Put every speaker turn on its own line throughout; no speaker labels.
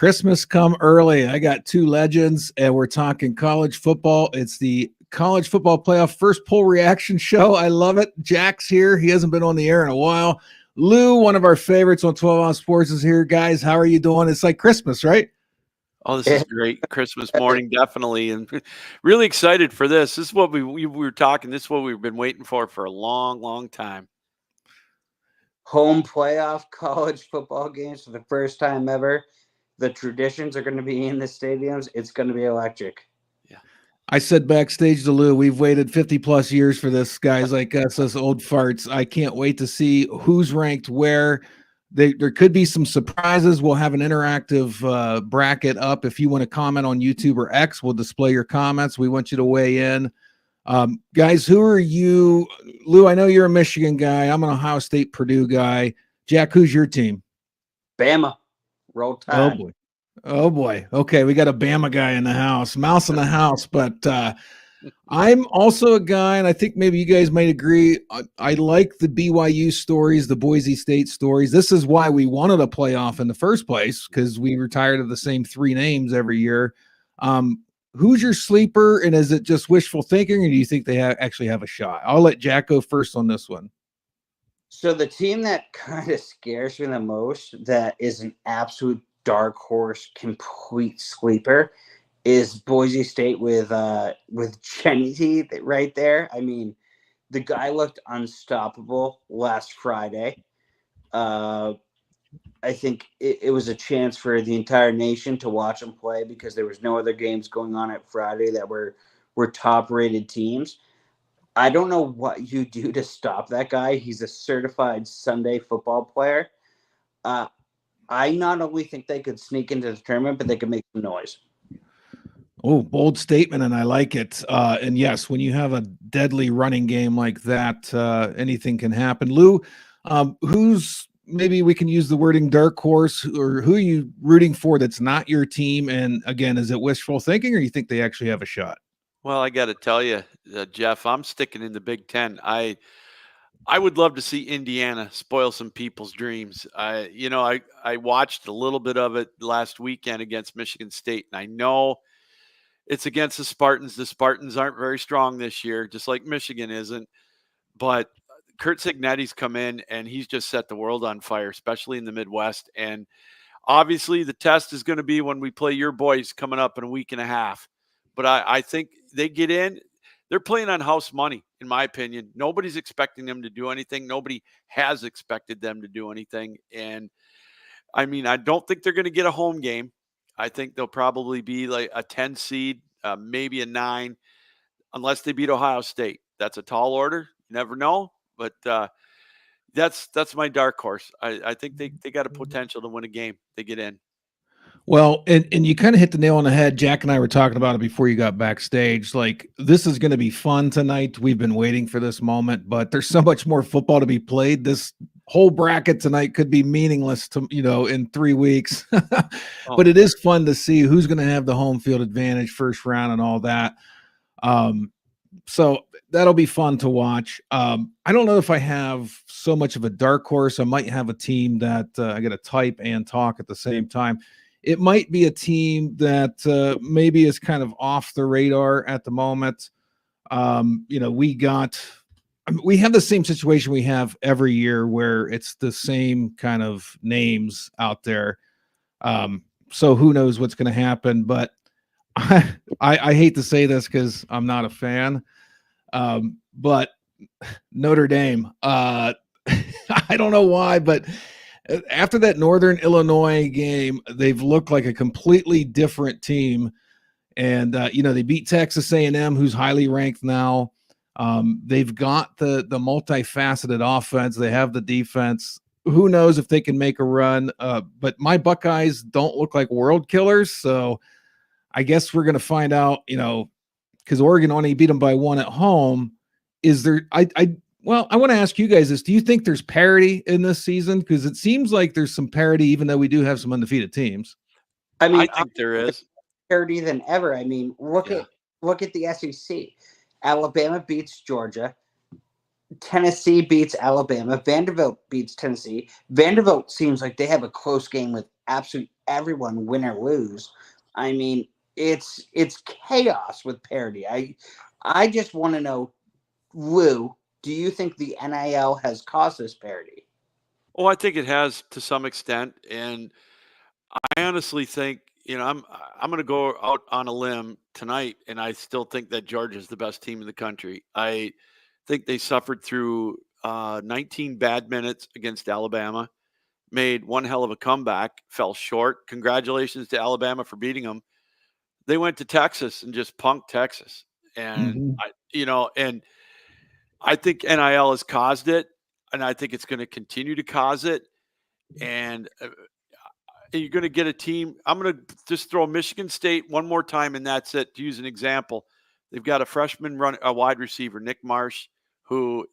Christmas come early. I got two legends, and we're talking college football. It's the college football playoff first poll reaction show. I love it. Jack's here. He hasn't been on the air in a while. Lou, one of our favorites on 12 Ounce Sports, is here. Guys, how are you doing? It's like Christmas, right?
Oh, this is great. Christmas morning, definitely. And really excited for this. This is what we were talking. This is what we've been waiting for a long, long time.
Home playoff college football games for the first time ever. The traditions are going to be in the stadiums. It's going to be electric.
Yeah. I said backstage to Lou, we've waited 50 plus years for this, guys like us old farts. I can't wait to see who's ranked where. There could be some surprises. We'll have an interactive bracket up. If you want to comment on YouTube or X, we'll display your comments. We want you to weigh in. Guys, who are you? Lou, I know you're a Michigan guy. I'm an Ohio State Purdue guy. Jack, who's your team?
Bama. Roll Tide.
Oh, boy. Oh, boy. Okay, we got a Bama guy in the house. Mouse in the house, but I'm also a guy, and I think maybe you guys might agree, I like the BYU stories, the Boise State stories. This is why we wanted a playoff in the first place, because we were tired of the same three names every year. Who's your sleeper, and is it just wishful thinking, or do you think they actually have a shot? I'll let Jack go first on this one.
So the team that kind of scares me the most, that is an absolute dark horse, complete sleeper, is Boise State with Jenny T right there. I mean, the guy looked unstoppable last Friday. I think it was a chance for the entire nation to watch him play because there was no other games going on at Friday that were top-rated teams. I don't know what you do to stop that guy. He's a certified Sunday football player. I not only think they could sneak into the tournament, but they could make some noise.
Oh, bold statement, and I like it. And yes, when you have a deadly running game like that, anything can happen. Lou, who's maybe we can use the wording dark horse, or who are you rooting for that's not your team? And again, is it wishful thinking, or you think they actually have a shot?
Well, I got to tell you, Jeff, I'm sticking in the Big Ten. I would love to see Indiana spoil some people's dreams. I watched a little bit of it last weekend against Michigan State, and I know it's against the Spartans. The Spartans aren't very strong this year, just like Michigan isn't. But Kurt Cignetti's come in, and he's just set the world on fire, especially in the Midwest. And obviously the test is going to be when we play your boys coming up in a week and a half. But I think they get in. They're playing on house money, in my opinion. Nobody's expecting them to do anything. Nobody has expected them to do anything. And, I mean, I don't think they're going to get a home game. I think they'll probably be like a 10 seed, maybe a 9, unless they beat Ohio State. That's a tall order. You never know. But that's my dark horse. I think they got a potential to win a game. They get in.
Well, and you kind of hit the nail on the head. Jack and I were talking about it before you got backstage. Like, this is going to be fun tonight. We've been waiting for this moment, but there's so much more football to be played. This whole bracket tonight could be meaningless to, in 3 weeks. But it is fun to see who's going to have the home field advantage first round and all that. So that'll be fun to watch. I don't know if I have so much of a dark horse. I might have a team that I got to type and talk at the same time. It might be a team that maybe is kind of off the radar at the moment. We have the same situation we have every year where it's the same kind of names out there. So who knows what's going to happen, but I hate to say this because I'm not a fan. But Notre Dame, I don't know why, but after that Northern Illinois game, they've looked like a completely different team. And, they beat Texas A&M, who's highly ranked now. They've got the multifaceted offense. They have the defense. Who knows if they can make a run? But my Buckeyes don't look like world killers. So I guess we're going to find out, because Oregon only beat them by 1 at home. Is there Well, I want to ask you guys this. Do you think there's parity in this season? Because it seems like there's some parity, even though we do have some undefeated teams.
I mean,
I think there is
parity than ever. I mean, look at the SEC. Alabama beats Georgia. Tennessee beats Alabama. Vanderbilt beats Tennessee. Vanderbilt seems like they have a close game with absolute everyone, win or lose. I mean, it's chaos with parity. I just want to know, Lou, do you think the NIL has caused this parity?
Oh, I think it has to some extent, and I honestly think, I'm going to go out on a limb tonight, and I still think that Georgia's the best team in the country. I think they suffered through 19 bad minutes against Alabama, made one hell of a comeback, fell short. Congratulations to Alabama for beating them. They went to Texas and just punked Texas, and
Mhm.
and I think NIL has caused it, and I think it's going to continue to cause it. And you're going to get a team. I'm going to just throw Michigan State one more time, and that's it. To use an example, they've got a wide receiver, Nick Marsh, who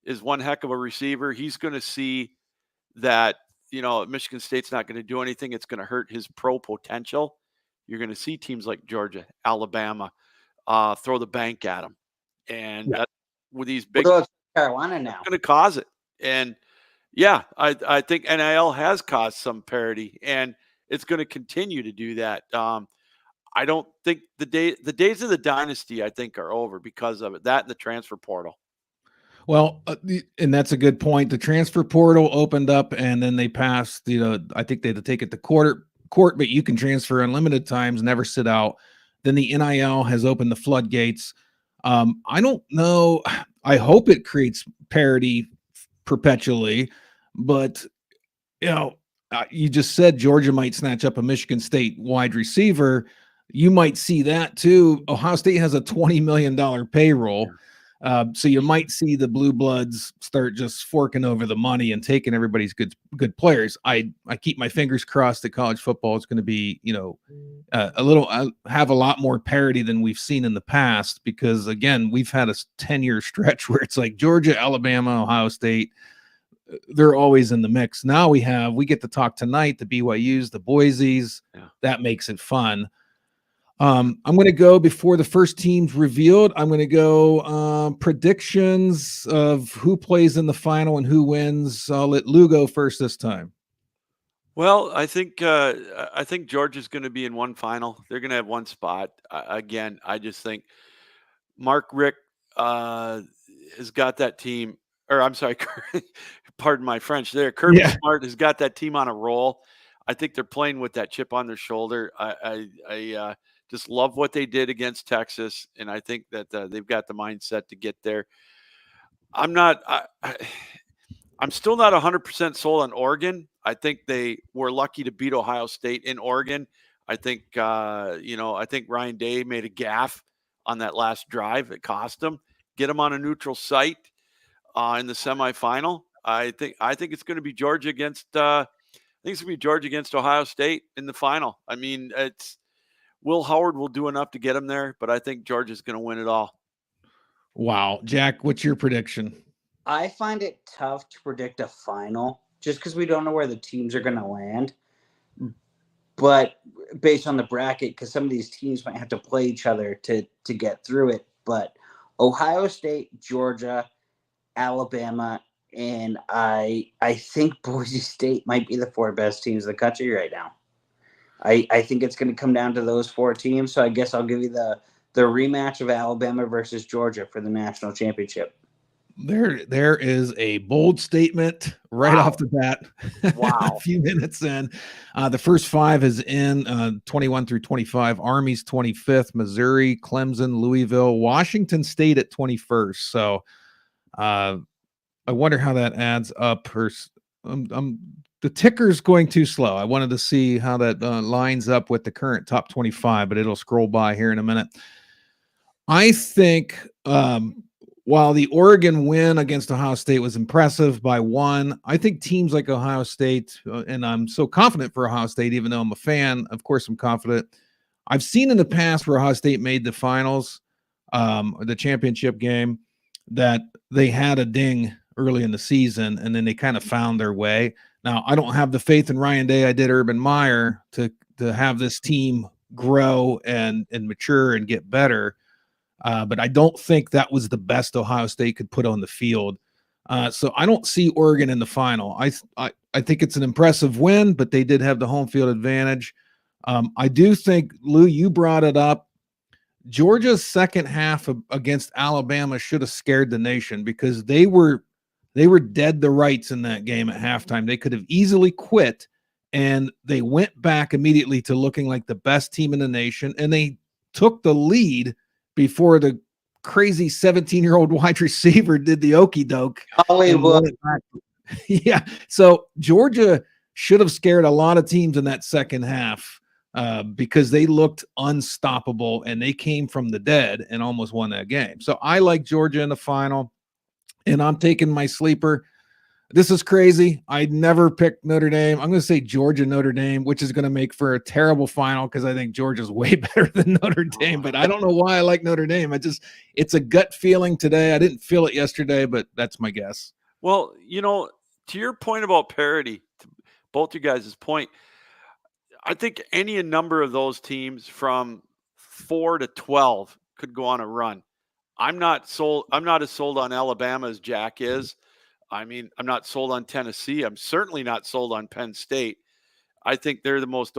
is one heck of a receiver. He's going to see that Michigan State's not going to do anything. It's going to hurt his pro potential. You're going to see teams like Georgia, Alabama throw the bank at him, and
Yeah.
with these big,
What about Carolina now?
going to cause it. And yeah, I think NIL has caused some parity, and it's going to continue to do that. I don't think the days of the dynasty, I think, are over because of it. That and the transfer portal.
Well, and that's a good point. The transfer portal opened up, and then they passed. I think they had to take it to court, but you can transfer unlimited times, never sit out. Then the NIL has opened the floodgates. I don't know. I hope it creates parity perpetually, but you just said Georgia might snatch up a Michigan State wide receiver. You might see that too. Ohio State has a $20 million payroll.
Yeah.
So you might see the blue bloods start just forking over the money and taking everybody's good players. I keep my fingers crossed that college football is going to be, have a lot more parity than we've seen in the past, because again, we've had a 10-year stretch where it's like Georgia, Alabama, Ohio State, they're always in the mix. Now we get to talk tonight, the BYUs, the Boise's.
Yeah.
That makes it fun. I'm going to go before the first team's revealed. I'm going to go predictions of who plays in the final and who wins. I'll let Lou go first this time.
Well, I think Georgia's going to be in one final. They're going to have one spot. Again, I just think Mark Richt has got that team. Or I'm sorry, pardon my French there. Kirby Smart has got that team on a roll. I think they're playing with that chip on their shoulder. I just love what they did against Texas, and I think that they've got the mindset to get there. I'm still not 100% sold on Oregon. I think they were lucky to beat Ohio State in Oregon. I think I think Ryan Day made a gaffe on that last drive. It cost him. Get him on a neutral site in the semifinal. I think it's going to be Georgia against. I think it's going to be Georgia against Ohio State in the final. I mean, it's Will Howard will do enough to get him there, but I think Georgia's going to win it all.
Wow, Jack, what's your prediction?
I find it tough to predict a final just because we don't know where the teams are going to land. But based on the bracket, because some of these teams might have to play each other to get through it. But Ohio State, Georgia, Alabama, and I think Boise State might be the 4 best teams in the country right now. I think it's going to come down to those 4 teams. So I guess I'll give you the rematch of Alabama versus Georgia for the national championship.
There is a bold statement right off the bat.
Wow.
A few minutes in. The first 5 is in 21 through 25. Army's 25th, Missouri, Clemson, Louisville, Washington State at 21st. So I wonder how that adds up. The ticker's going too slow. I wanted to see how that lines up with the current top 25, but it'll scroll by here in a minute. I think while the Oregon win against Ohio State was impressive by 1, I think teams like Ohio State, and I'm so confident for Ohio State, even though I'm a fan, of course I'm confident. I've seen in the past where Ohio State made the finals, the championship game, that they had a ding early in the season, and then they kind of found their way. Now, I don't have the faith in Ryan Day I did Urban Meyer to have this team grow and mature and get better. But I don't think that was the best Ohio State could put on the field. So I don't see Oregon in the final. I think it's an impressive win, but they did have the home field advantage. I do think, Lou, you brought it up. Georgia's second half against Alabama should have scared the nation because they were dead to rights in that game at halftime. They could have easily quit, and they went back immediately to looking like the best team in the nation, and they took the lead before the crazy 17-year-old wide receiver did the okey doke.
Hollywood.
Yeah. So Georgia should have scared a lot of teams in that second half because they looked unstoppable and they came from the dead and almost won that game. So I like Georgia in the final, and I'm taking my sleeper. This is crazy. I never picked Notre Dame. I'm going to say Georgia Notre Dame, which is going to make for a terrible final because I think Georgia's way better than Notre Dame. But I don't know why I like Notre Dame. It's a gut feeling today. I didn't feel it yesterday, but that's my guess.
Well, to your point about parity, to both you guys' point, I think any number of those teams from 4 to 12 could go on a run. I'm not as sold on Alabama as Jack is. I mean, I'm not sold on Tennessee. I'm certainly not sold on Penn State. I think they're the most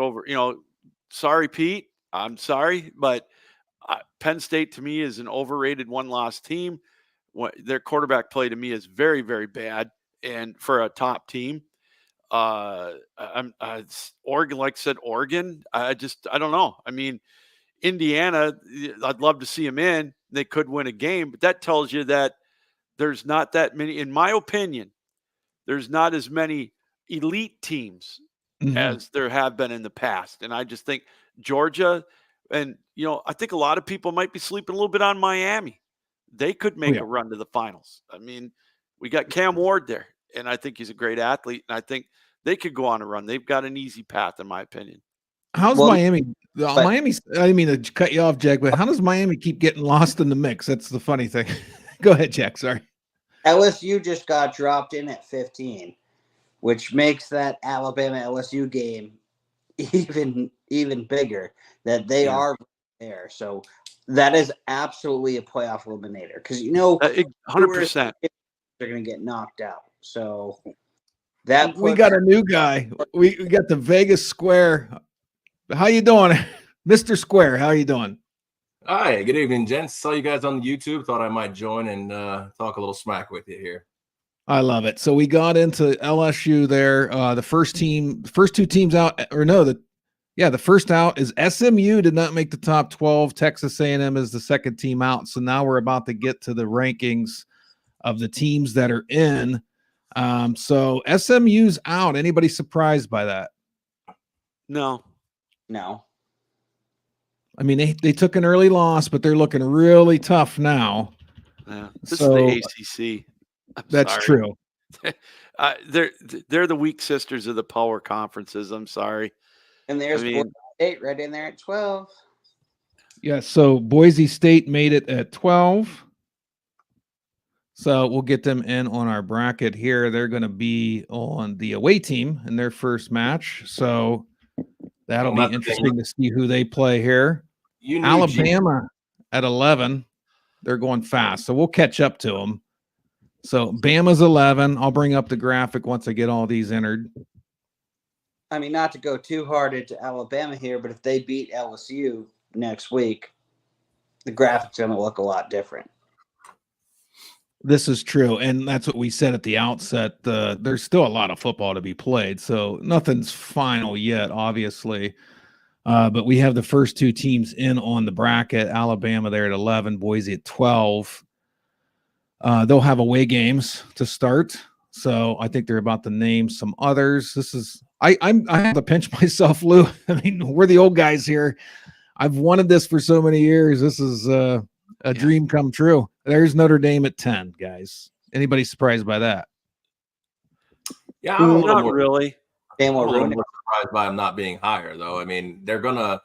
sorry, Pete. I'm sorry, but Penn State to me is an overrated one-loss team. Their quarterback play to me is very, very bad, and for a top team. Oregon, like I said, Oregon. I don't know. I mean, Indiana, I'd love to see them in. They could win a game, but that tells you that there's not that many, in my opinion, there's not as many elite teams as there have been in the past. And I just think Georgia, and, I think a lot of people might be sleeping a little bit on Miami. They could make a run to the finals. I mean, we got Cam Ward there, and I think he's a great athlete, and I think they could go on a run. They've got an easy path, in my opinion.
How's Miami? Miami, I didn't mean to cut you off, Jack, but how does Miami keep getting lost in the mix? That's the funny thing. Go ahead, Jack. Sorry.
LSU just got dropped in at 15, which makes that Alabama LSU game even bigger. That they are there, so that is absolutely a playoff eliminator because
100%
they're going to get knocked out. So that
we got a new guy. We got the Vegas Square. How you doing, Mr. Square? How you doing?
Hi, good evening, gents. Saw you guys on YouTube. Thought I might join and talk a little smack with you here.
I love it. So we got into LSU there. The first two teams out, the first out is SMU did not make the top 12. Texas A&M is the second team out. So now we're about to get to the rankings of the teams that are in. So SMU's out. Anybody surprised by that?
No.
I mean, they took an early loss, but they're looking really tough now.
Yeah, this is the ACC.
That's true.
They're the weak sisters of the power conferences. I'm sorry.
And there's Boise State right in there at 12.
Yeah, so Boise State made it at 12. So we'll get them in on our bracket here. They're going to be on the away team in their first match. So that'll be interesting to see who they play here. Alabama at 11. They're going fast. So we'll catch up to them. So Bama's 11. I'll bring up the graphic once I get all these entered.
I mean, not to go too hard into Alabama here, but if they beat LSU next week, the graphic's going to look a lot different.
This is true, and that's what we said at the outset. There's still a lot of football to be played, so nothing's final yet, obviously. But we have the first two teams in on the bracket. Alabama there at 11, Boise at 12. They'll have away games to start, so I think they're about to name some others. This is I have to pinch myself, Lou. I mean, we're the old guys here. I've wanted this for so many years. This is a dream come true. There's Notre Dame at 10, guys. Anybody surprised by that?
Yeah, I'm
not really.
I'm a little more surprised by them not being higher, though. I mean, they're gonna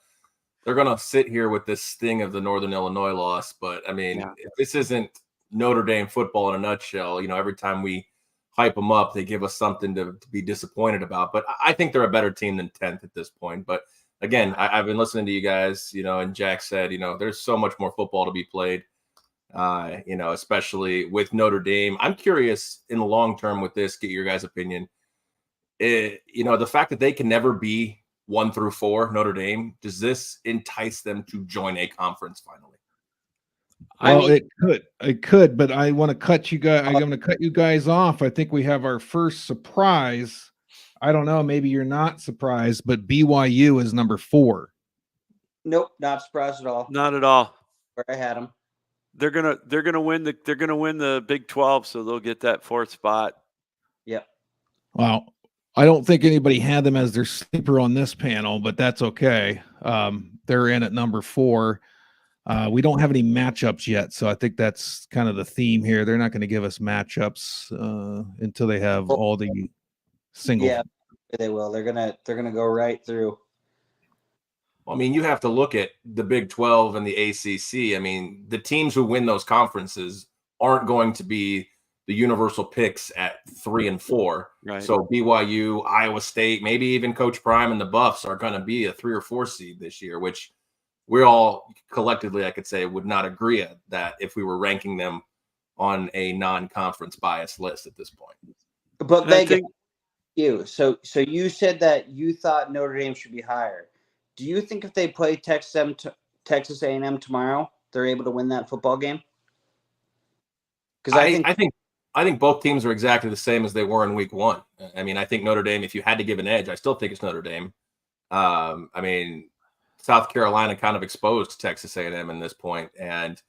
sit here with this sting of the Northern Illinois loss, but I mean, if this isn't Notre Dame football in a nutshell, every time we hype them up, they give us something to be disappointed about. But I think they're a better team than 10th at this point. But again, I've been listening to you guys, and Jack said, there's so much more football to be played. especially with Notre Dame. I'm curious in the long term with this, get your guys' opinion. The fact that they can never be 1 through 4, Notre Dame, does this entice them to join a conference finally?
Well, it could, but I want to cut you guys. I'm going to cut you guys off. I think we have our first surprise. I don't know. Maybe you're not surprised, but BYU is number 4.
Nope, not surprised at all.
Not at all.
Where I had them.
They're gonna win the Big 12, so they'll get that 4th spot.
Yep.
Wow. I don't think anybody had them as their sleeper on this panel, but that's okay. They're in at number 4. We don't have any matchups yet, so I think that's kind of the theme here. They're not going to give us matchups until they have all the single.
Yeah, they will. They're gonna go right through.
I mean, you have to look at the Big 12 and the ACC. I mean, the teams who win those conferences aren't going to be the universal picks at 3 and 4.
Right.
So BYU, Iowa State, maybe even Coach Prime and the Buffs are going to be a 3 or 4 seed this year, which we all collectively, I could say, would not agree at that if we were ranking them on a non-conference bias list at this point.
But they get you. So you said that you thought Notre Dame should be higher. Do you think if they play Texas A&M tomorrow, they're able to win that football game? Because
I think both teams are exactly the same as they were in week 1. I mean, I think Notre Dame, if you had to give an edge, I still think it's Notre Dame. I mean, South Carolina kind of exposed Texas A&M in this point, and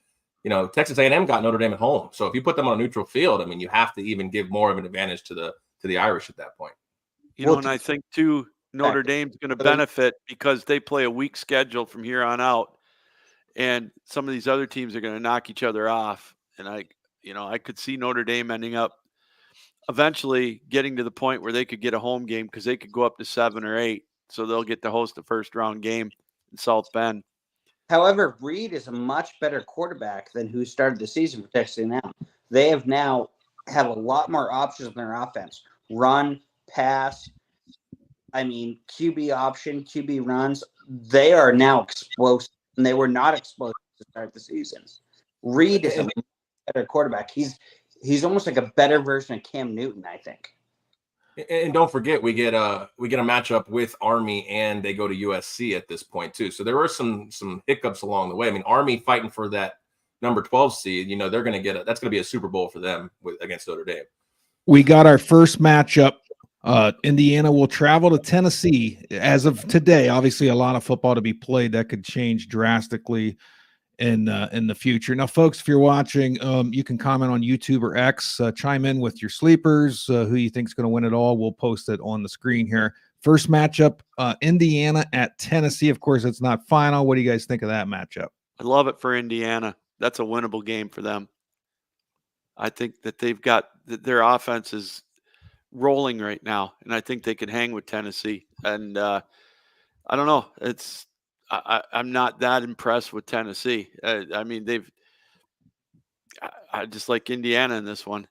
Texas A&M got Notre Dame at home. So if you put them on a neutral field, I mean, you have to even give more of an advantage to the Irish at that point.
And I think too, Notre Dame's going to benefit because they play a weak schedule from here on out, and some of these other teams are going to knock each other off. And I could see Notre Dame ending up eventually getting to the point where they could get a home game because they could go up to 7 or 8, so they'll get to host a first-round game in South Bend.
However, Reed is a much better quarterback than who started the season for Texas A&M. They have now a lot more options in their offense: run, pass. I mean, QB option, QB runs. They are now explosive, and they were not explosive to start the season. Reed is a better quarterback. He's almost like a better version of Cam Newton, I think.
And don't forget, we get a matchup with Army, and they go to USC at this point too. So there were some hiccups along the way. I mean, Army fighting for that number 12 seed. They're going to that's going to be a Super Bowl for them against Notre Dame.
We got our first matchup. Indiana will travel to Tennessee as of today. Obviously, a lot of football to be played. That could change drastically in the future. Now, folks, if you're watching, you can comment on YouTube or X. Chime in with your sleepers, who you think is going to win it all. We'll post it on the screen here. First matchup, Indiana at Tennessee. Of course, it's not final. What do you guys think of that matchup?
I love it for Indiana. That's a winnable game for them. I think that they've got their offense is rolling right now, and I think they can hang with Tennessee. And I don't know. I'm not that impressed with Tennessee. I mean, I just like Indiana in this one.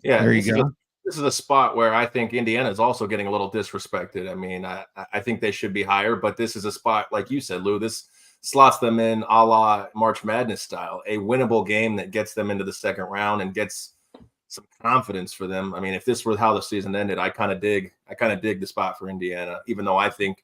Yeah,
there you go.
This is a spot where I think Indiana is also getting a little disrespected. I mean, I think they should be higher, but this is a spot, like you said, Lou, this slots them in a la March Madness style, a winnable game that gets them into the second round and gets some confidence for them. I mean, if this were how the season ended, I kind of dig the spot for Indiana, even though I think,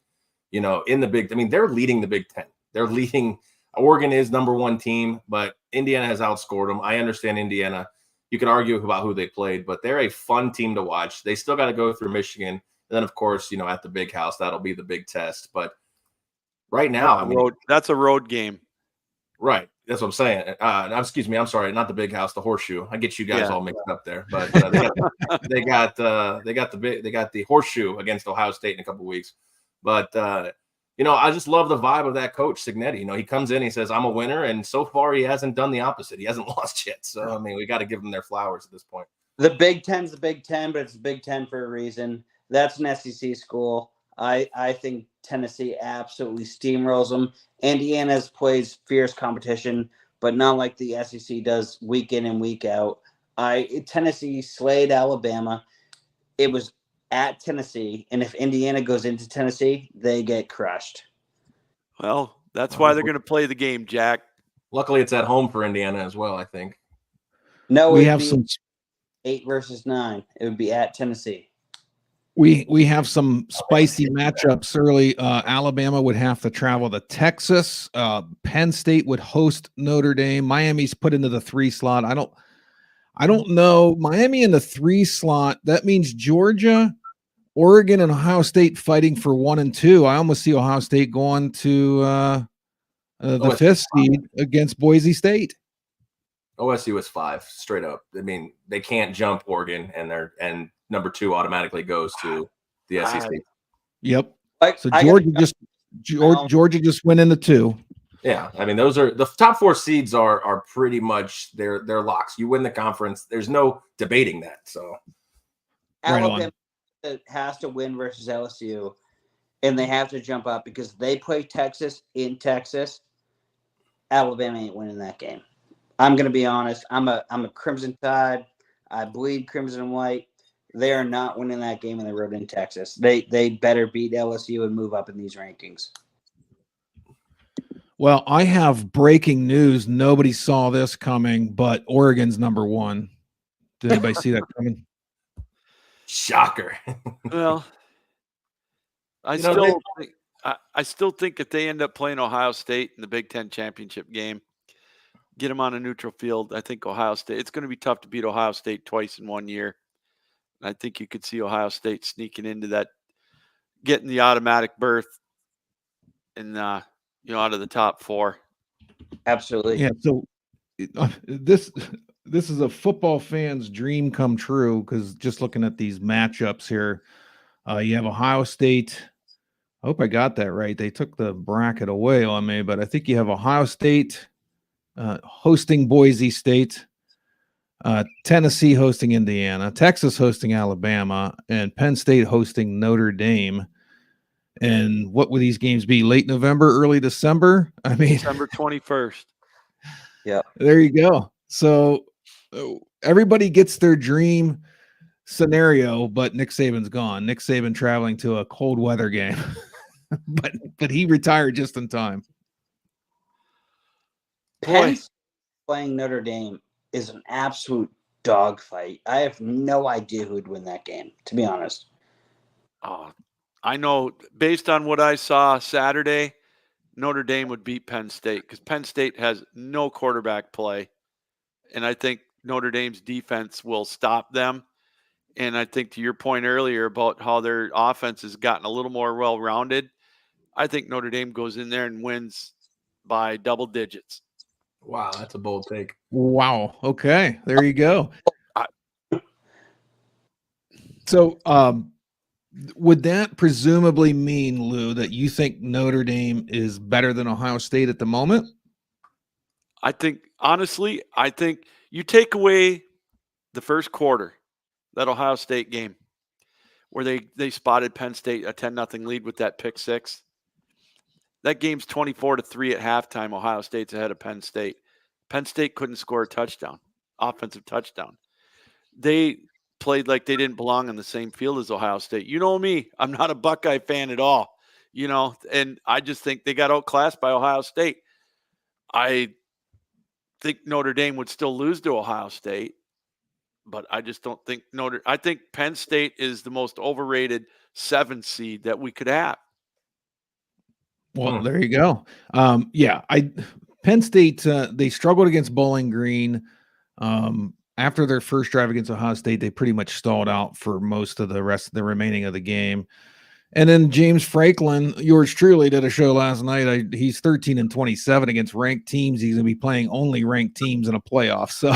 in the they're leading the Big Ten. They're leading. Oregon is number 1 team, but Indiana has outscored them. I understand Indiana. You can argue about who they played, but they're a fun team to watch. They still got to go through Michigan. And then, of course, at the Big House, that'll be the big test. But right now,
that's a road game.
Right. That's what I'm saying. Excuse me. I'm sorry. Not the Big House, the Horseshoe. I get you guys all mixed up there. But they got the Horseshoe against Ohio State in a couple of weeks. But I just love the vibe of that coach, Signetti. He comes in, he says, "I'm a winner," and so far he hasn't done the opposite. He hasn't lost yet. So I mean, we got to give them their flowers at this point.
The Big Ten's the Big Ten, but it's the Big Ten for a reason. That's an SEC school. I think Tennessee absolutely steamrolls them. Indiana plays fierce competition, but not like the SEC does week in and week out. Tennessee slayed Alabama. It was at Tennessee, and if Indiana goes into Tennessee, they get crushed.
Well, that's why they're going to play the game, Jack.
Luckily, it's at home for Indiana as well, I think.
No,
We
it'd
have
be
some
8 versus 9. It would be at Tennessee.
we have some spicy matchups early. Alabama would have to travel to Texas. Penn State would host Notre Dame. Miami's put into the 3 slot. I don't know. Miami in the 3 slot. That means Georgia, Oregon, and Ohio State fighting for 1 and 2. I almost see Ohio State going to the 5th seed against Boise State.
OSU is 5 straight up. I mean, they can't jump Oregon, and number 2 automatically goes to the SEC.
Yep.
Like,
So Georgia just went into 2.
Yeah, I mean, those are the top 4 seeds are pretty much they're locks. You win the conference. There's no debating that. So
Alabama has to win versus LSU, and they have to jump up because they play Texas in Texas. Alabama ain't winning that game. I'm going to be honest. I'm a Crimson Tide. I bleed crimson and white. They are not winning that game on the road in Texas. They better beat LSU and move up in these rankings.
Well, I have breaking news. Nobody saw this coming, but Oregon's number 1. Did anybody see that coming?
Shocker.
Well, I still think if they end up playing Ohio State in the Big Ten championship game, get them on a neutral field. I think Ohio State, it's going to be tough to beat Ohio State twice in 1 year. I think you could see Ohio State sneaking into that, getting the automatic berth and, out of the top 4.
Absolutely.
Yeah. So this is a football fan's dream come true, because just looking at these matchups here, you have Ohio State. I hope I got that right. They took the bracket away on me, but I think you have Ohio State hosting Boise State, Tennessee hosting Indiana, Texas hosting Alabama, and Penn State hosting Notre Dame. And what would these games be? Late November, early December? I mean,
December 21st.
Yeah.
There you go. So everybody gets their dream scenario, but Nick Saban's gone. Nick Saban traveling to a cold weather game, but he retired just in time.
Penn playing Notre Dame is an absolute dogfight. I have no idea who'd win that game, to be honest.
Oh, I know based on what I saw Saturday, Notre Dame would beat Penn State because Penn State has no quarterback play. And I think Notre Dame's defense will stop them. And I think to your point earlier about how their offense has gotten a little more well-rounded, I think Notre Dame goes in there and wins by double digits.
Wow, that's a bold take.
Wow. Okay, there you go. So, would that presumably mean, Lou, that you think Notre Dame is better than Ohio State at the moment?
I think, honestly, you take away the first quarter, that Ohio State game, where they spotted Penn State a 10-0 lead with that pick 6. That game's 24-3 at halftime. Ohio State's ahead of Penn State. Penn State couldn't score a touchdown, offensive touchdown. They played like they didn't belong on the same field as Ohio State. You know me, I'm not a Buckeye fan at all, and I just think they got outclassed by Ohio State. I think Notre Dame would still lose to Ohio State, but I just don't think I think Penn State is the most overrated 7 seed that we could have.
Well, there you go. Penn State, they struggled against Bowling Green. After their first drive against Ohio State, they pretty much stalled out for most of the rest of the remaining of the game. And then James Franklin, yours truly, did a show last night. He's 13-27 against ranked teams. He's going to be playing only ranked teams in a playoff. So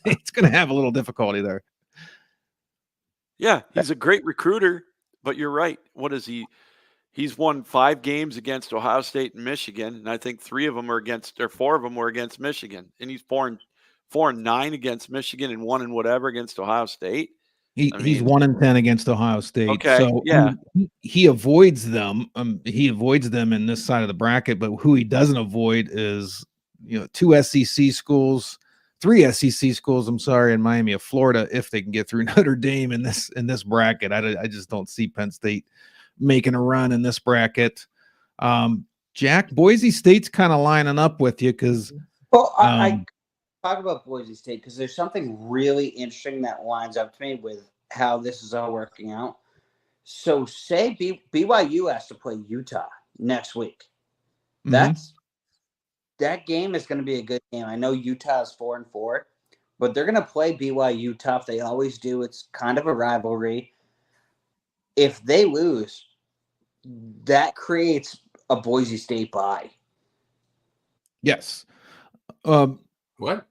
it's going to have a little difficulty there.
Yeah, he's a great recruiter, but you're right. What is he? He's won 5 games against Ohio State and Michigan, and I think 4 of them were against Michigan. And he's 4-9 against Michigan and 1 against Ohio State.
He's 1-10 against Ohio State.
Okay,
so
yeah,
he avoids them. He avoids them in this side of the bracket. But who he doesn't avoid is 2 SEC schools, 3 SEC schools. I'm sorry, in Miami of Florida, if they can get through Notre Dame in this bracket. I just don't see Penn State making a run in this bracket. Jack, Boise State's kind of lining up with you because
Well, I talk about Boise State because there's something really interesting that lines up to me with how this is all working out. So, say BYU has to play Utah next week. That game is going to be a good game. I know Utah is 4-4, but they're going to play BYU tough. They always do. It's kind of a rivalry. If they lose, that creates a Boise State bye.
Yes.
What?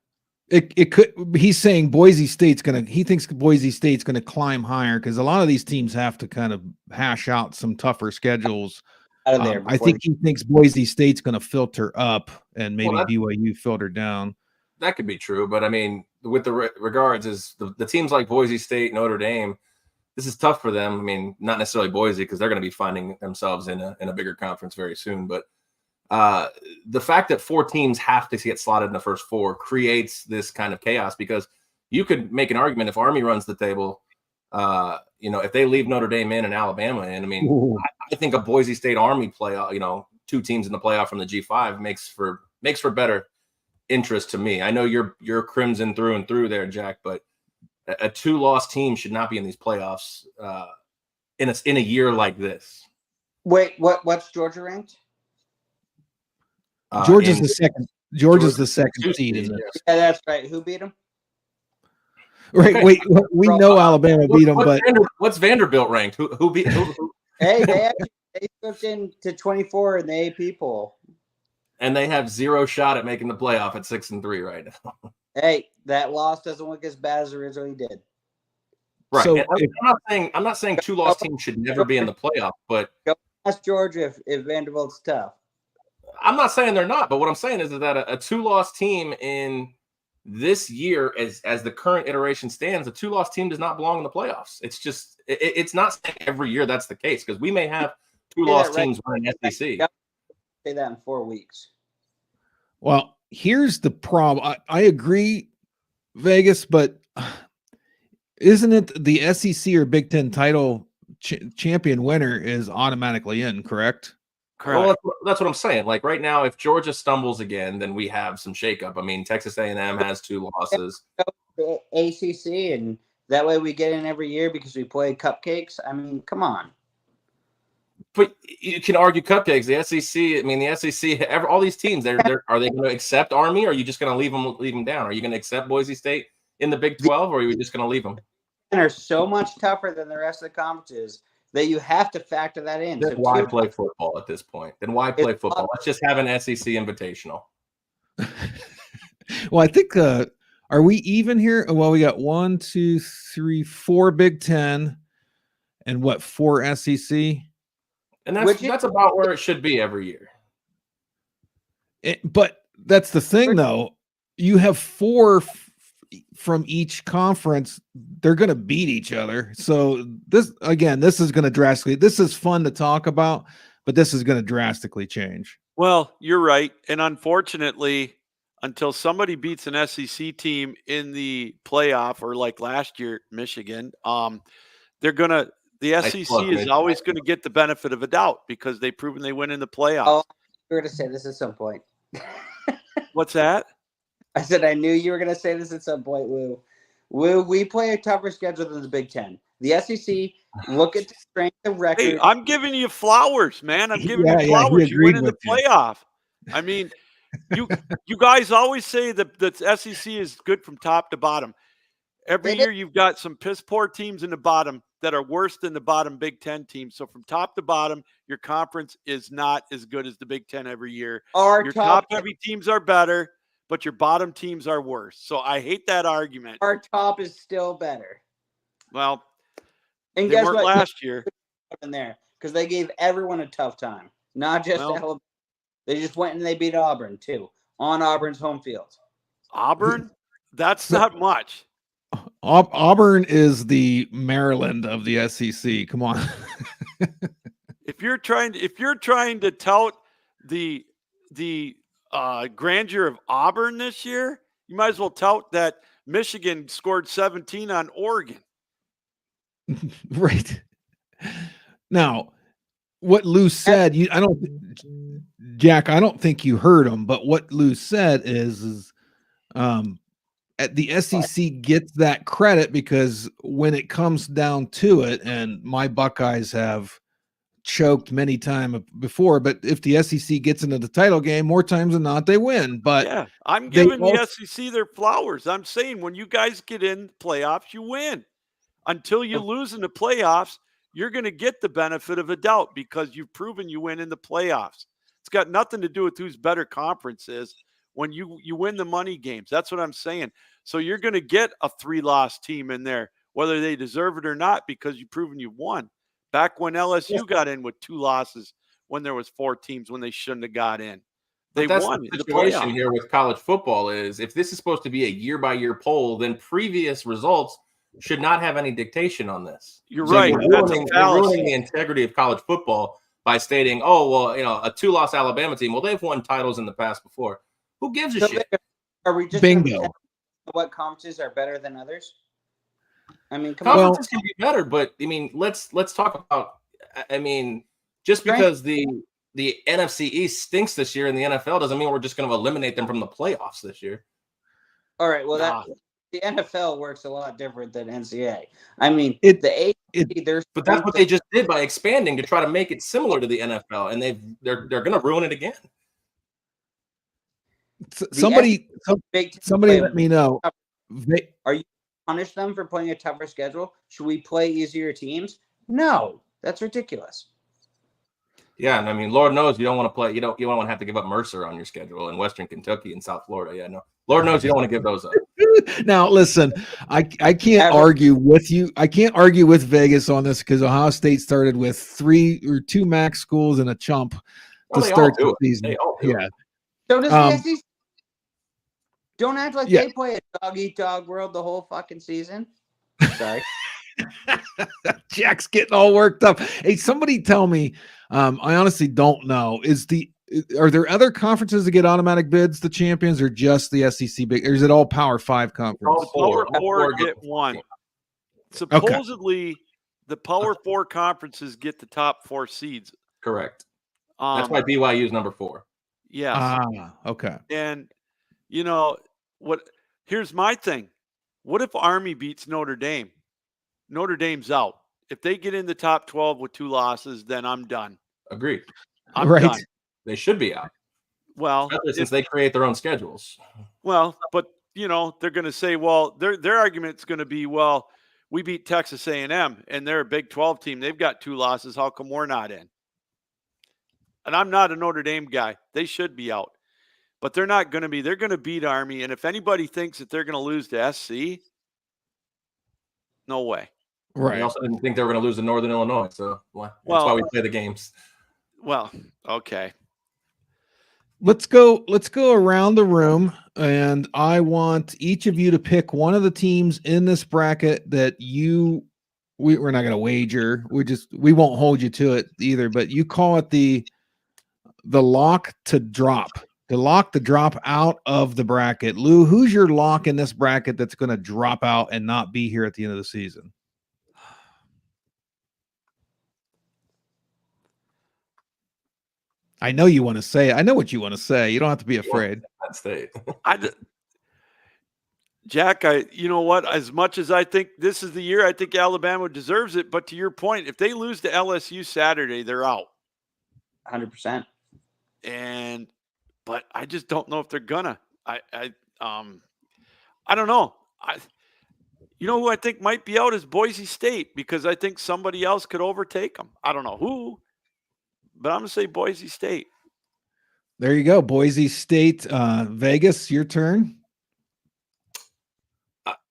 It could. He's saying Boise State's gonna. He thinks Boise State's gonna climb higher because a lot of these teams have to kind of hash out some tougher schedules.
Out of there,
I think he thinks Boise State's gonna filter up and maybe
Well,
BYU filter down.
That could be true, but I mean, with the regards is the teams like Boise State, Notre Dame. This is tough for them. I mean, not necessarily Boise because they're going to be finding themselves in a bigger conference very soon. But the fact that 4 teams have to get slotted in the first 4 creates this kind of chaos because you could make an argument if Army runs the table, if they leave Notre Dame in and Alabama in, I mean, I think a Boise State Army playoff, 2 teams in the playoff from the G5 makes for better interest to me. I know you're Crimson through and through there, Jack, but a 2-loss team should not be in these playoffs in a year like this.
Wait, what's Georgia ranked?
Georgia's the second. Georgia's the second seed in this.
Yeah, that's right. Who beat them?
Right. Wait. We know Alabama beat them, but
what's Vanderbilt ranked? Who beat? Who?
Hey, they slipped into 24 in the AP poll,
and they have 0 shot at making the playoff at 6-3 right now.
Hey, that loss doesn't look as bad as it originally did.
Right. So I'm not saying 2-loss teams should never be in the playoff, but
ask Georgia if Vanderbilt's tough.
I'm not saying they're not, but what I'm saying is that a 2-loss team in this year, as the current iteration stands, a 2-loss team does not belong in the playoffs. It's just it's not saying every year that's the case because we may have 2-loss teams winning SEC.
Say that in 4 weeks.
Well, here's the problem. I agree, Vegas, but isn't it the SEC or Big Ten title champion winner is automatically in, correct?
Correct. Well, that's what I'm saying. Like right now, if Georgia stumbles again, then we have some shakeup. I mean, Texas A&M has 2 losses.
The ACC, and that way we get in every year because we play cupcakes. I mean, come on.
But you can argue cupcakes. The SEC. I mean, the SEC. All these teams. Are they going to accept Army? Or are you just going to leave them down? Are you going to accept Boise State in the Big 12, or are you just going to leave them?
They're so much tougher than the rest of the conferences that you have to factor that in.
Then why play football at this point? Then why play football? Let's just have an SEC invitational.
Well, I think are we even here? Well, we got 1, 2, 3, 4 Big Ten, and what 4 SEC?
And that's about where it should be every year.
But that's the thing, though. You have 4 from each conference. They're going to beat each other. So this is going to drastically. This is fun to talk about, but this is going to drastically change.
Well, you're right, and unfortunately, until somebody beats an SEC team in the playoff, or like last year, Michigan, the SEC is always going to get the benefit of a doubt because they've proven they win in the playoffs.
Oh, you were going to say this at some point.
What's that?
I said I knew you were going to say this at some point, Woo. Woo, we play a tougher schedule than the Big Ten. The SEC, look at the strength of record.
Hey, I'm giving you flowers, man. I'm giving you flowers. You win in the playoff. I mean, you guys always say that the SEC is good from top to bottom. Every year you've got some piss poor teams in the bottom that are worse than the bottom Big Ten teams. So from top to bottom, your conference is not as good as the Big Ten every year. Your top-heavy teams are better, but your bottom teams are worse. So I hate that argument.
Our top is still better.
Well,
and
they weren't last year.
In there because they gave everyone a tough time, not just Alabama. They just went and they beat Auburn too on Auburn's home field.
Auburn? That's not much.
Auburn is the Maryland of the SEC. Come on.
If you're trying to tout the grandeur of Auburn this year, you might as well tout that Michigan scored 17 on Oregon.
Right. Now, what Lou said, Jack, I don't think you heard him, but what Lou said is at the SEC gets that credit because when it comes down to it, and my Buckeyes have choked many times before, but if the SEC gets into the title game, more times than not, they win. But
yeah, I'm giving the SEC their flowers. I'm saying when you guys get in playoffs, you win. Until you lose in the playoffs, you're going to get the benefit of a doubt because you've proven you win in the playoffs. It's got nothing to do with who's better conference is when you win the money games. That's what I'm saying. So you're going to get a 3-loss team in there, whether they deserve it or not, because you've proven you won. Back when LSU got in with 2 losses when there was 4 teams when they shouldn't have got in. They won
the situation here with college football is if this is supposed to be a year-by-year poll, then previous results should not have any dictation on this.
You're right.
You're ruining the integrity of college football by stating, oh, well, a 2-loss Alabama team, well, they've won titles in the past before. Who gives a shit?
Are we just
bingo?
What conferences are better than others? I mean,
conferences can be better, but I mean, let's talk about. I mean, just because the NFC East stinks this year in the NFL doesn't mean we're just going to eliminate them from the playoffs this year.
All right. Well, the NFL works a lot different than NCAA. I mean,
but that's what they just did by expanding to try to make it similar to the NFL, and they're going to ruin it again.
Somebody let me know.
Are you punish them for playing a tougher schedule? Should we play easier teams? No, that's ridiculous.
Yeah, and I mean, Lord knows you don't want to play. You don't want to have to give up Mercer on your schedule in Western Kentucky and South Florida. Yeah, no. Lord knows you don't want to give those up.
Now, listen, I can't argue with you. I can't argue with Vegas on this because Ohio State started with 3 or 2 MAC schools and a chump to start the season.
They all do it.
So does the SEC. Don't act like they play a dog-eat-dog world the whole fucking season. Sorry.
Jack's getting all worked up. Hey, somebody tell me. I honestly don't know. Are there other conferences that get automatic bids to champions, or just the SEC big? Or is it all Power 5 conference?
Power 4 get one. Supposedly, the Power 4 conferences get the top 4 seeds.
Correct. That's why BYU is number 4.
Yes.
Okay.
And here's my thing. What if Army beats Notre Dame? Notre Dame's out. If they get in the top 12 with 2 losses, then I'm done.
Agreed.
I'm done.
They should be out.
Well,
since they create their own schedules.
Well, but they're going to say, well, their argument's going to be, well, we beat Texas A&M and they're a Big 12 team. They've got 2 losses. How come we're not in? And I'm not a Notre Dame guy. They should be out. But they're not going to be. They're going to beat Army. And if anybody thinks that they're going to lose to SC, no way.
Right. I also didn't think they were going to lose to Northern Illinois. So that's why we play the games.
Well, okay.
Let's go around the room, and I want each of you to pick one of the teams in this bracket that we're not going to wager. We won't hold you to it either, but you call it the lock to drop. The lock to drop out of the bracket. Lou, who's your lock in this bracket that's going to drop out and not be here at the end of the season? I know you want to say it. I know what you want to say. You don't have to be afraid.
Jack, you know what? As much as I think this is the year, I think Alabama deserves it. But to your point, if they lose to LSU Saturday, they're out.
100%.
But I just don't know if they're gonna. I don't know. Who I think might be out is Boise State because I think somebody else could overtake them. I don't know who, but I'm gonna say Boise State.
There you go, Boise State. Vegas, your turn.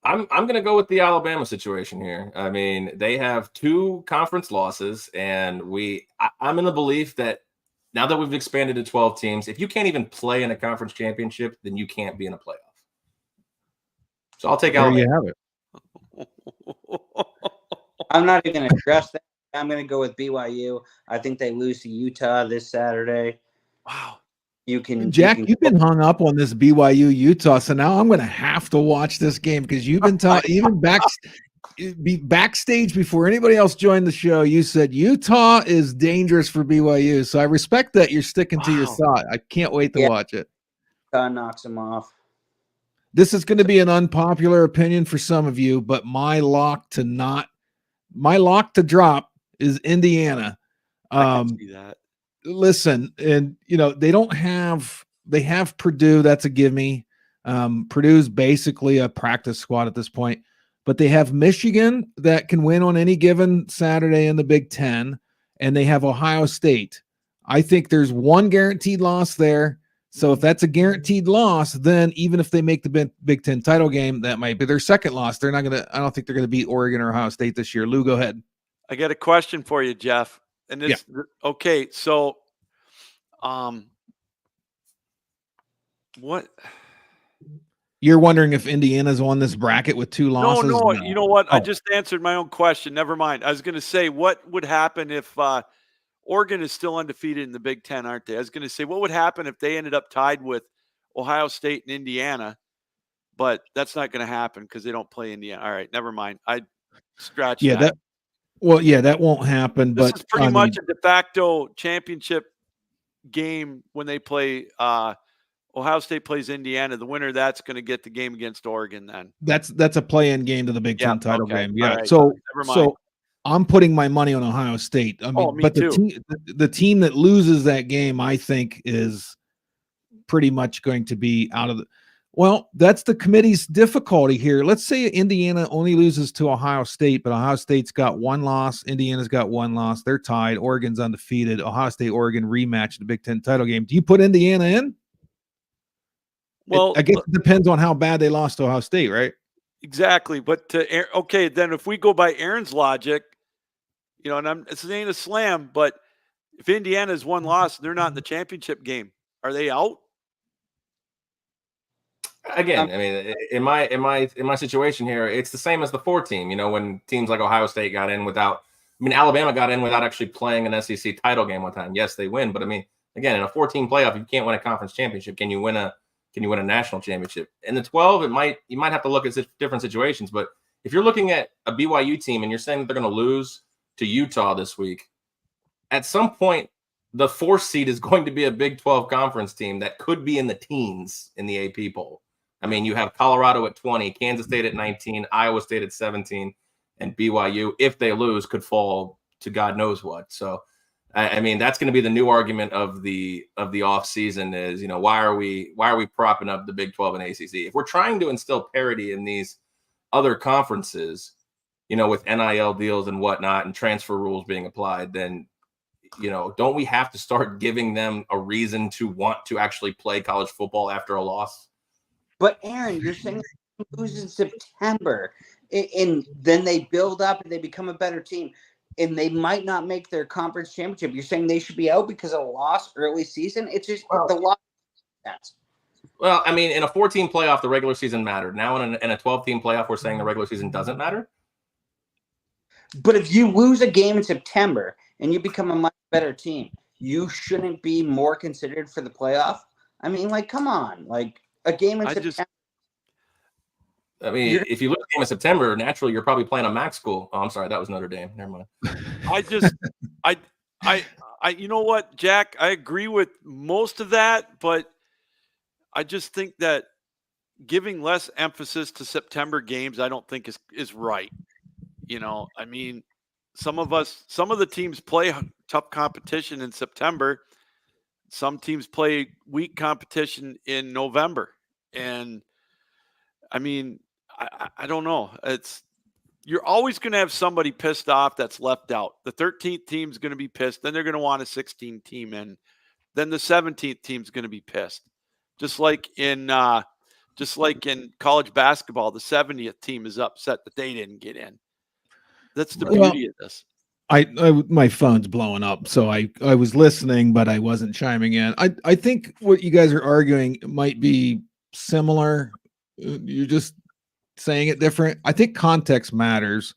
I'm gonna go with the Alabama situation here. I mean, they have 2 conference losses, and I'm in the belief that. Now that we've expanded to 12 teams, if you can't even play in a conference championship, then you can't be in a playoff. So I'll take Alabama.
There you have it. I'm not even going to address that. I'm going to go with BYU. I think they lose to Utah this Saturday.
Wow.
Jack, you've been hung up on this BYU Utah, so now I'm going to have to watch this game because you've been be backstage before anybody else joined the show. You said Utah is dangerous for BYU, so I respect that you're sticking to your thought. I can't wait to watch it.
Knocks him off.
This is going to be an unpopular opinion for some of you, but my lock to drop is Indiana.
I can see that.
Listen, and they have Purdue. That's a gimme. Purdue's basically a practice squad at this point, but they have Michigan that can win on any given Saturday in the Big Ten, and they have Ohio State. I think there's one guaranteed loss there. So if that's a guaranteed loss, then even if they make the Big Ten title game, that might be their second loss. I don't think they're going to beat Oregon or Ohio State this year. Lou, go ahead.
I got a question for you, Jeff. And it's okay. So, what?
You're wondering if Indiana's on this bracket with 2 losses?
No. You know what? I just answered my own question. Never mind. I was going to say, what would happen if Oregon is still undefeated in the Big Ten, aren't they? I was going to say, what would happen if they ended up tied with Ohio State and Indiana? But that's not going to happen because they don't play Indiana. All right, never mind. I scratched that.
That won't happen.
This
but
is pretty much a de facto championship game when they play Ohio State plays Indiana. The winner that's going to get the game against Oregon then.
That's a play-in game to the Big Ten title game. Yeah.
Right.
So I'm putting my money on Ohio State. I mean, but the team that loses that game, I think, is pretty much going to be out of the. Well, that's the committee's difficulty here. Let's say Indiana only loses to Ohio State, but Ohio State's got 1 loss. Indiana's got 1 loss. They're tied. Oregon's undefeated. Ohio State, Oregon rematch the Big Ten title game. Do you put Indiana in? Well, I guess it depends on how bad they lost to Ohio State, right?
Exactly. But then if we go by Aaron's logic, and this ain't a slam, but if Indiana's 1 loss and they're not in the championship game, are they out?
Again, I mean, in my situation here, it's the same as the 4 team. When teams like Ohio State got in without, Alabama got in without actually playing an SEC title game one time. Yes, they win, but again, in a 14 playoff, you can't win a conference championship. Can you win a national championship? In the 12, you might have to look at different situations. But if you're looking at a BYU team and you're saying that they're going to lose to Utah this week, at some point, the 4th seed is going to be a Big 12 conference team that could be in the teens in the AP poll. You have Colorado at 20, Kansas State at 19, Iowa State at 17, and BYU, if they lose, could fall to God knows what. So, that's going to be the new argument of the off season is, why are we propping up the Big 12 and ACC? If we're trying to instill parity in these other conferences, with NIL deals and whatnot and transfer rules being applied, then, don't we have to start giving them a reason to want to actually play college football after a loss?
But Aaron, you're saying they lose in September, and then they build up and they become a better team, and they might not make their conference championship. You're saying they should be out because of a loss early season? It's just the loss.
Well, in a 14 playoff, the regular season mattered. Now in a 12-team playoff, we're saying the regular season doesn't matter?
But if you lose a game in September and you become a much better team, you shouldn't be more considered for the playoff? Come on. A game in September.
If you lose a game in September, naturally you're probably playing a MAC school. Oh, I'm sorry, that was Notre Dame. Never mind.
You know what, Jack? I agree with most of that, but I just think that giving less emphasis to September games, I don't think is right. Some of the teams play tough competition in September. Some teams play weak competition in November. And I don't know. You're always going to have somebody pissed off that's left out. The 13th team's going to be pissed. Then they're going to want a 16 team in. Then the 17th team's going to be pissed. Just like in college basketball, the 70th team is upset that they didn't get in. That's the beauty of this.
My phone's blowing up, so I was listening, but I wasn't chiming in. I think what you guys are arguing might be similar. You're just saying it different. I think context matters.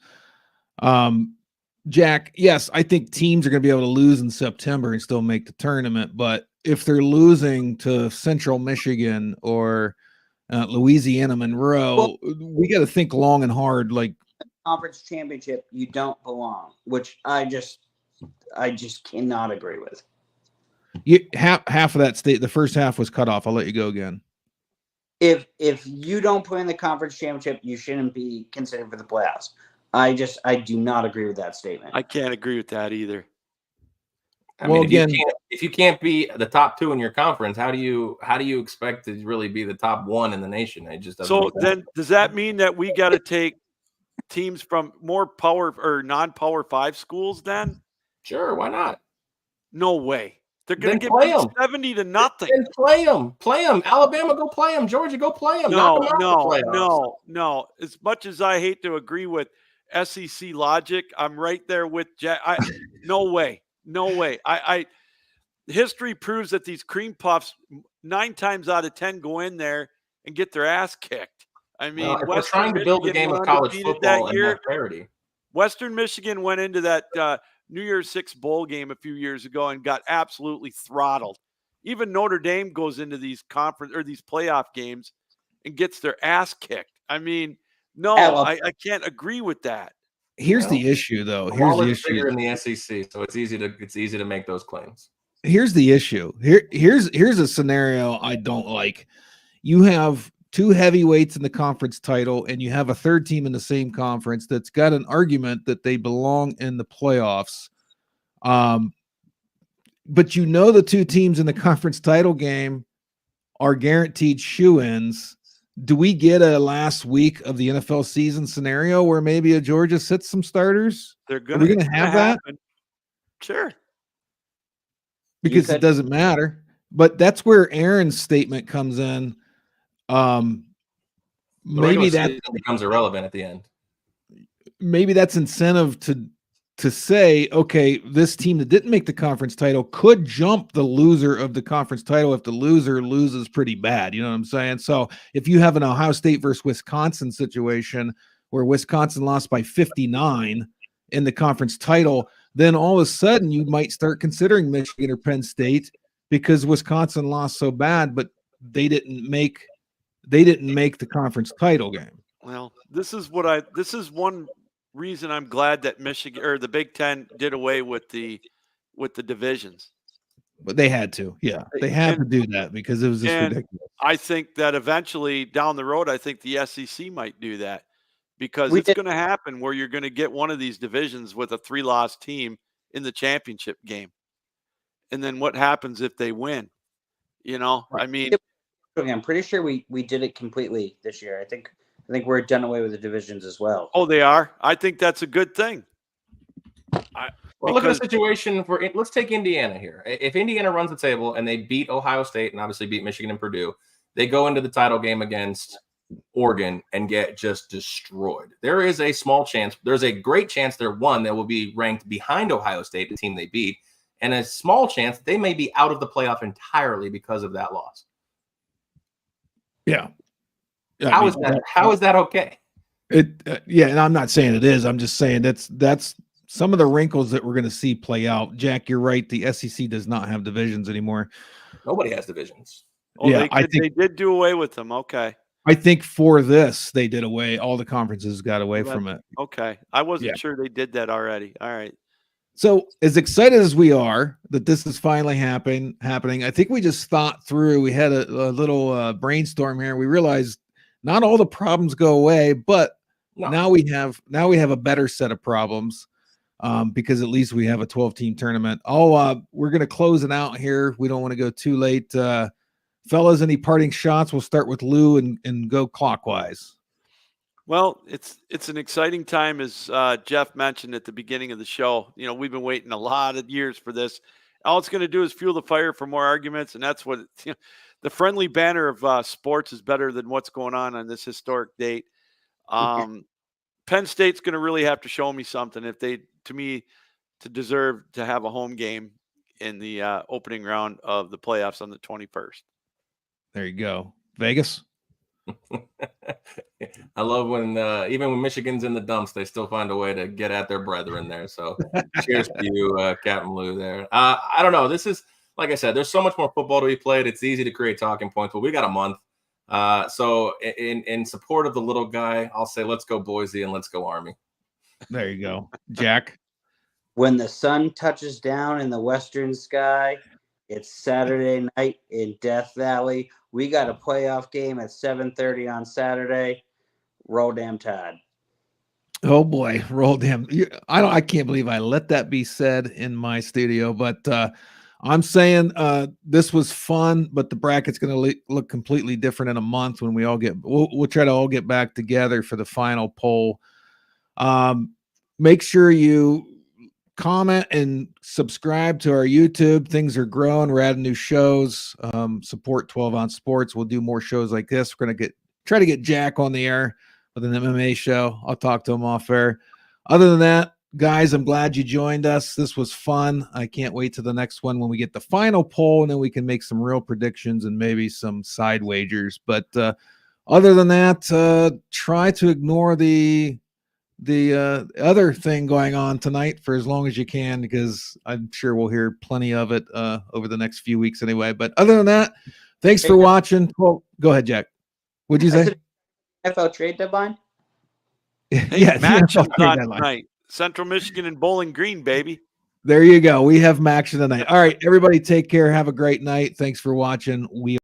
Jack, yes, I think teams are going to be able to lose in September and still make the tournament, but if they're losing to Central Michigan or Louisiana Monroe, we got to think long and hard.
conference championship, you don't belong, which I just cannot agree with.
Half of that state, the first half was cut off. I'll let you go again.
If you don't play in the conference championship, you shouldn't be considered for the playoffs. I do not agree with that statement.
I can't agree with that either.
I mean, if you can't be the top 2 in your conference, how do you expect to really be the top 1 in the nation? It just doesn't.
So then, does that mean that we got to take teams from more power or non-power 5 schools? Then,
sure, why not?
No way. They're going to get 70-0.
Then play them. Alabama, go play them. Georgia, go play them.
No. As much as I hate to agree with SEC logic, I'm right there with Jack. No way. History proves that these cream puffs 9 times out of 10 go in there and get their ass kicked. I mean,
if we're trying to build a game of college football and have parity.
Western Michigan went into that New Year's Six bowl game a few years ago and got absolutely throttled. Even Notre Dame goes into these conference or these playoff games and gets their ass kicked. I mean, I can't agree with that.
Here's the issue, though. Here's the issue.
Bigger in the SEC, so it's easy to make those claims.
Here's the issue. Here's a scenario I don't like. You have 2 heavyweights in the conference title, and you have a third team in the same conference that's got an argument that they belong in the playoffs. But the 2 teams in the conference title game are guaranteed shoe-ins. Do we get a last week of the NFL season scenario where maybe a Georgia sits some starters? Are we going to have that?
Sure.
Because it doesn't matter. But that's where Aaron's statement comes in. Maybe that
becomes irrelevant at the end.
Maybe that's incentive to say, okay, this team that didn't make the conference title could jump the loser of the conference title if the loser loses pretty bad. You know what I'm saying? So if you have an Ohio State versus Wisconsin situation where Wisconsin lost by 59 in the conference title, then all of a sudden you might start considering Michigan or Penn State because Wisconsin lost so bad, but they didn't make the conference title game.
Well, this is one reason I'm glad that Michigan or the Big Ten did away with the divisions.
But they had to, they had to do that because it was just ridiculous.
I think that eventually down the road, I think the SEC might do that because it's going to happen where you're going to get one of these divisions with a 3-loss team in the championship game, and then what happens if they win? Right. I mean,
I'm pretty sure we did it completely this year. I think we're done away with the divisions as well.
Oh, they are? I think that's a good thing.
Look at the situation. Let's take Indiana here. If Indiana runs the table and they beat Ohio State and obviously beat Michigan and Purdue, they go into the title game against Oregon and get just destroyed. There is a small chance. There's a great chance they will be ranked behind Ohio State, the team they beat, and a small chance they may be out of the playoff entirely because of that loss.
Yeah.
How is that okay?
And I'm not saying it is. I'm just saying that's some of the wrinkles that we're going to see play out. Jack, you're right. The SEC does not have divisions anymore.
Nobody has divisions.
Oh, yeah, they did do away with them. Okay.
I think for this, they did away. All the conferences got away from it.
Okay. I wasn't sure they did that already. All right.
So as excited as we are that this is finally happening, I think we just thought through. We had a little brainstorm here. We realized not all the problems go away, but now we have a better set of problems because at least we have a 12-team tournament. We're going to close it out here. We don't want to go too late. Fellas, any parting shots? We'll start with Lou and go clockwise.
Well, it's an exciting time, as Jeff mentioned at the beginning of the show. We've been waiting a lot of years for this. All it's going to do is fuel the fire for more arguments, and that's what the friendly banner of sports is better than what's going on this historic date. Penn State's going to really have to show me something to deserve to have a home game in the opening round of the playoffs on the 21st.
There you go. Vegas.
I love when even when Michigan's in the dumps, they still find a way to get at their brethren there. So cheers to you, Captain Lou there. I don't know. This is, like I said, there's so much more football to be played. It's easy to create talking points, but we got a month. So in support of the little guy, I'll say let's go Boise and let's go Army.
There you go. Jack?
When the sun touches down in the western sky, it's Saturday night in Death Valley. We got a playoff game at 7:30 on Saturday. Roll damn Tide.
Oh boy, roll damn. I can't believe I let that be said in my studio, but I'm saying this was fun, but the bracket's going to look completely different in a month when we'll try to all get back together for the final poll. Make sure you comment and subscribe to our YouTube. Things are growing. We're adding new shows. Support 12 Ounce Sports. We'll do more shows like this. We're going to try to get Jack on the air with an MMA show. I'll talk to him off air. Other than that, guys, I'm glad you joined us. This was fun. I can't wait to the next one when we get the final poll, and then we can make some real predictions and maybe some side wagers. But other than that, try to ignore the other thing going on tonight for as long as you can, because I'm sure we'll hear plenty of it over the next few weeks anyway. But other than that, thanks for watching. Well, go ahead, Jack. What'd you say?
NFL trade deadline?
Hey,
yeah,
matches on tonight. Central Michigan and Bowling Green, baby.
There you go. We have action tonight. All right, everybody take care. Have a great night. Thanks for watching. We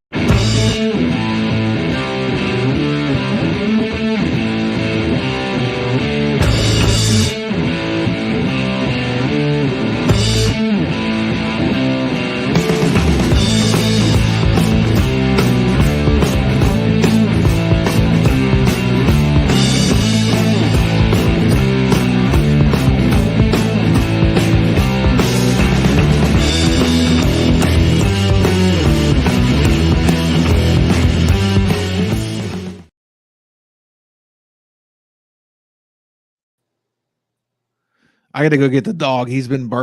I got to go get the dog. He's been barking.